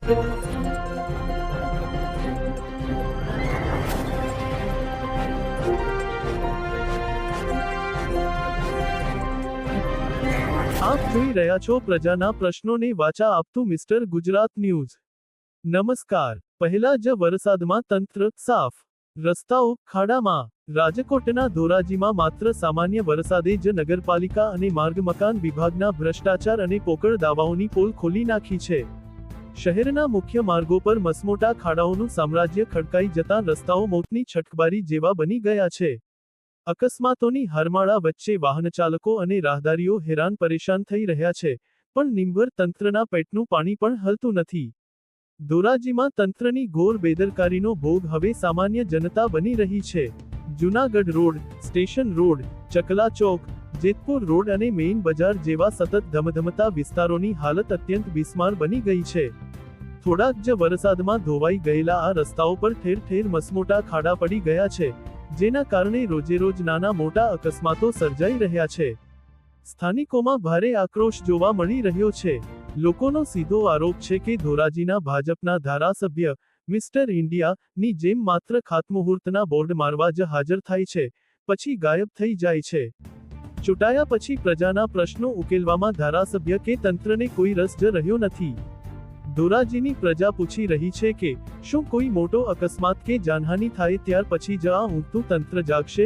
આપ જોઈ રહ્યા છો પ્રજાના પ્રશ્નોને વાચા આપતું મિસ્ટર ગુજરાત ન્યૂઝ. નમસ્કાર. પહેલા જ વરસાદમાં તંત્ર સાફ, રસ્તાઓ ખાડામાં. રાજકોટના ધોરાજીમાં માત્ર સામાન્ય વરસાદે જ નગરપાલિકા અને માર્ગ મકાન વિભાગના ભ્રષ્ટાચાર અને પોકળ દાવાઓની પોલ ખોલી નાખી છે. શહેરના મુખ્ય માર્ગો પર મસમોટા ખાડાઓનું સામ્રાજ્ય ખડકાઈ જતા રસ્તાઓ મોતની છટકબારી જેવા બની ગયા છે. અકસ્માતોની હારમાળા વચ્ચે વાહનચાલકો અને રાહદારીઓ હેરાન પરેશાન થઈ રહ્યા છે, પણ નિંભર તંત્રના પેટનું પાણી પણ હલતું નથી. ધોરાજીમાં તંત્રની ઘોર બેદરકારીનો ભોગ હવે સામાન્ય જનતા બની રહી છે. જૂનાગઢ રોડ, સ્ટેશન રોડ, ચકલા ચોક, જેતપુર રોડ અને મેઇન બજાર જેવા સતત ધમધમતા વિસ્તારોની હાલત અત્યંત બિસ્માર બની ગઈ છે. થોડાક જ વરસાદમાં ધોવાઈ ગયેલા આ રસ્તાઓ પર ઠેર ઠેર મસમોટા ખાડા પડી ગયા છે, જેના કારણે રોજેરોજ નાના મોટા અકસ્માતો સર્જાઈ રહ્યા છે. સ્થાનિકોમાં ભારે આક્રોશ જોવા મળી રહ્યો છે. લોકોનો સીધો આરોપ છે કે ધોરાજીના ભાજપના ધારાસભ્ય મિસ્ટર ઇન્ડિયાની જેમ માત્ર ખાતમુહૂર્તના બોર્ડ મારવા જ હાજર થાય છે, પછી ગાયબ થઈ જાય છે. ચૂંટાયા પછી પ્રજાના પ્રશ્નો ઉકેલવામાં ધારાસભ્ય કે તંત્રને કોઈ રસ જ રહ્યો નથી. ધોરાજીની પ્રજા પૂછી રહી છે કે શું કોઈ મોટો અકસ્માત કે જાનહાનિ થાય ત્યાર પછી જ આ ઊંઘતું તંત્ર જાગશે?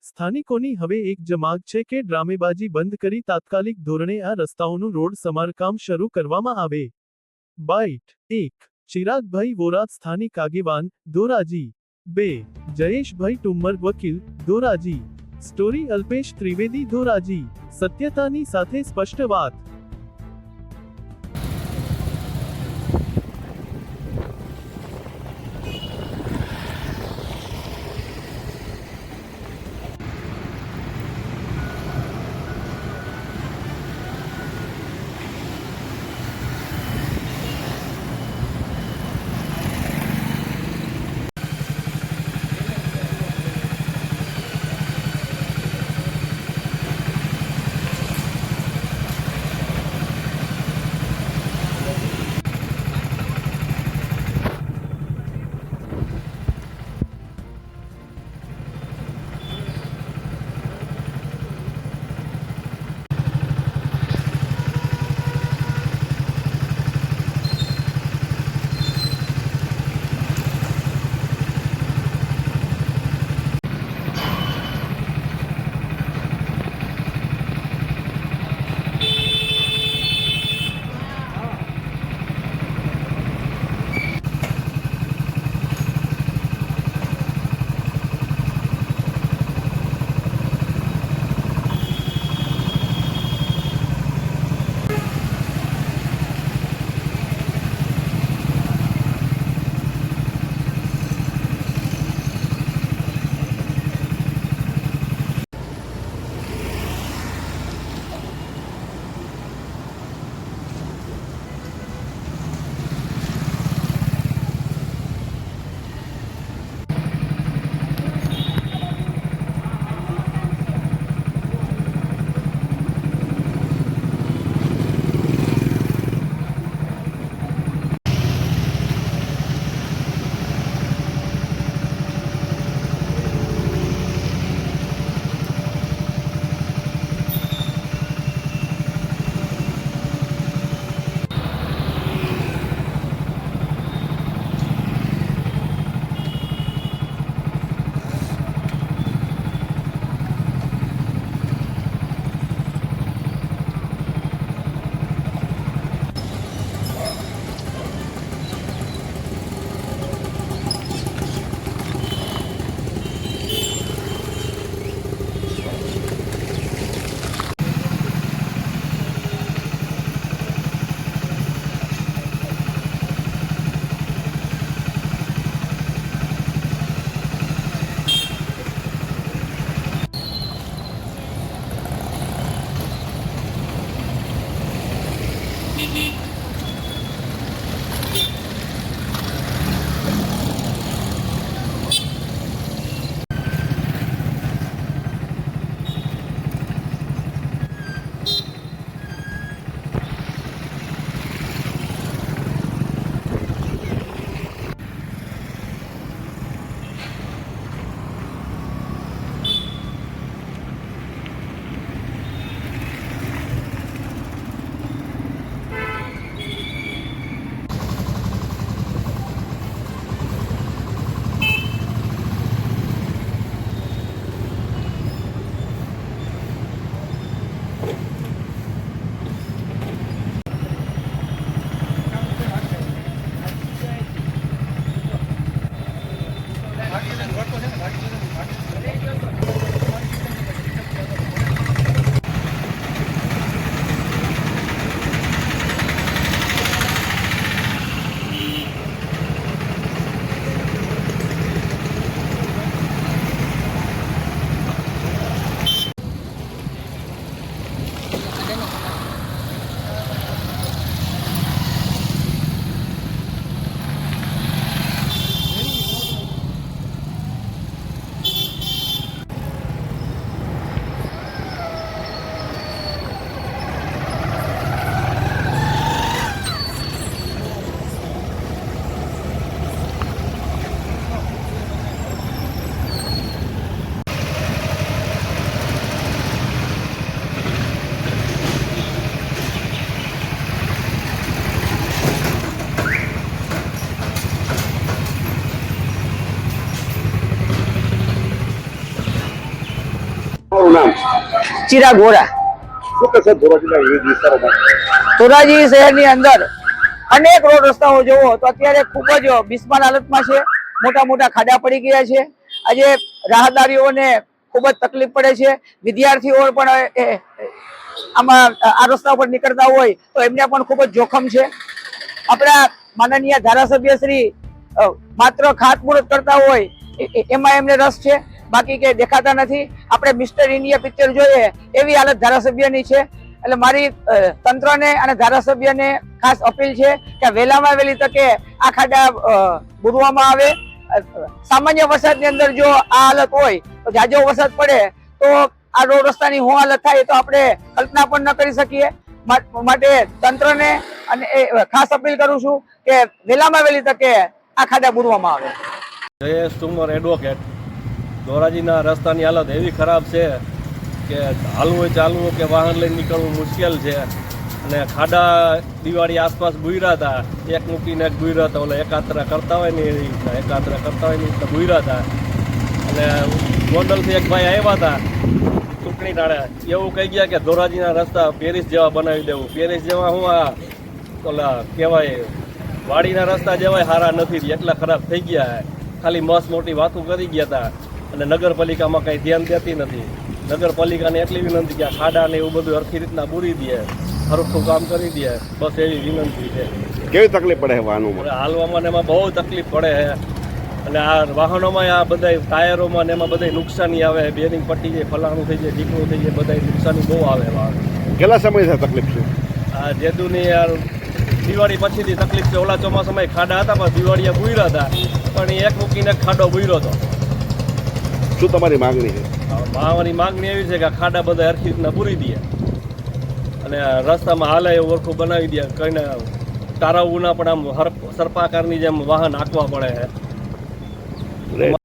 સ્થાનિકોની હવે એક જ માગ છે કે ડ્રામેબાજી બંધ કરી તાત્કાલિક ધોરણે આ રસ્તાઓનું રોડ સમારકામ શરૂ કરવામાં આવે. બાઇટ 1. ચિરાગભાઈ વોરા, સ્થાનિક આગેવાન, ધોરાજી. 2. જયેશભાઈ ટુમ્મર, વકીલ, ધોરાજી. સ્ટોરી અલ્પેશ ત્રિવેદી, ધોરાજી. સત્યતાની સાથે સ્પષ્ટ વાત. ચિરાગ વોરા. શું કહેશો ધોરાજીના વિવિધ વિસ્તારોમાં? ધોરાજી શહેરની અંદર અનેક રોડ રસ્તાઓ જોવો તો અત્યારે ખૂબ જ બિસ્માર હાલતમાં છે. મોટા મોટા ખાડા પડી ગયા છે. આજે રાહદારીઓને ખૂબ જ તકલીફ પડે છે. વિદ્યાર્થીઓ પણ આમાં આ રસ્તા પર નીકળતા હોય તો એમને પણ ખૂબ જ જોખમ છે. આપણા માનનીય ધારાસભ્ય શ્રી માત્ર ખાતમુહૂર્ત કરતા હોય એમાં એમને રસ છે, બાકી કે દેખાતા નથી. આપણે મિસ્ટર ઇન્ડિયા પિક્ચર જોઈએ એવી હાલત ધારાસભ્યની છે. એટલે મારી તંત્રને અને ધારાસભ્યને ખાસ અપીલ છે કે વહેલામાં વહેલી તકે આ ખાડા બુરવામાં આવે. સામાન્ય વરસાદની અંદર જો આ હાલત હોય તો જાજો વરસાદ પડે તો આ રોડ રસ્તાની શું હાલત થાય તો આપણે કલ્પના પણ ન કરી શકીએ. માટે તંત્રને અને ખાસ અપીલ કરું છું કે વહેલામાં વહેલી તકે આ ખાડા બુરવામાં આવે. જયેશ તુમર એડવોકેટ. ધોરાજીના રસ્તાની હાલત એવી ખરાબ છે કે હાલવું ચાલવું કે વાહન લઈને નીકળવું મુશ્કેલ છે. અને ખાડા દિવાળી આસપાસ બુર્યા હતા, એક મૂકીને એક બુર્યા હતા. ઓલા એકાત્રા કરતા હોય ને એ રીતના એકાત્રા કરતા હોય ને એ રીતના બુર્યા હતા. અને ગોંડલથી એક ભાઈ આવ્યા હતા ચૂંટણી ટાણે, એવું કહી ગયા કે ધોરાજીના રસ્તા પેરિસ જેવા બનાવી દેવું. પેરિસ જેવા હું આ ઓલા કહેવાય વાડીના રસ્તા જેવાય સારા નથી, એટલા ખરાબ થઈ ગયા. ખાલી મસ્ત મોટી વાતો કરી ગયા હતા અને નગરપાલિકામાં કંઈ ધ્યાન દેતી નથી. નગરપાલિકાને એટલી વિનંતી કે આ ખાડા ને એવું બધું સરખી રીતના પૂરી દે, સરખું કામ કરી દે, બસ એવી વિનંતી છે. કેવી તકલીફ પડે છે વાહનોમાં? હાલવામાં ને એમાં બહુ તકલીફ પડે છે. અને આ વાહનોમાં આ બધા ટાયરોમાં ને એમાં બધા નુકસાની આવે, બેરિંગ પટી જાય, ફલાણું થઈ જાય, ઢીકણું થઈ જાય, બધા નુકસાની બહુ આવે. કેટલા સમયથી તકલીફ છે? આ જેતુની યાર દિવાળી પછીથી તકલીફ છે. ઓલા ચોમાસામાં ખાડા હતા પણ દિવાળીએ બુર્યા હતા, પણ એક મૂકીને ખાડો બુર્યો હતો. શું તમારી માંગણી છે? મારી માંગણી એવી છે કે ખાડા બધા હરખી રીતના પૂરી દે અને રસ્તામાં હાલે એવું ઓળખું બનાવી દે. કઈને તારાવું ના પણ આમ સર્પાકારની જેમ વાહન હાંકવા પડે છે.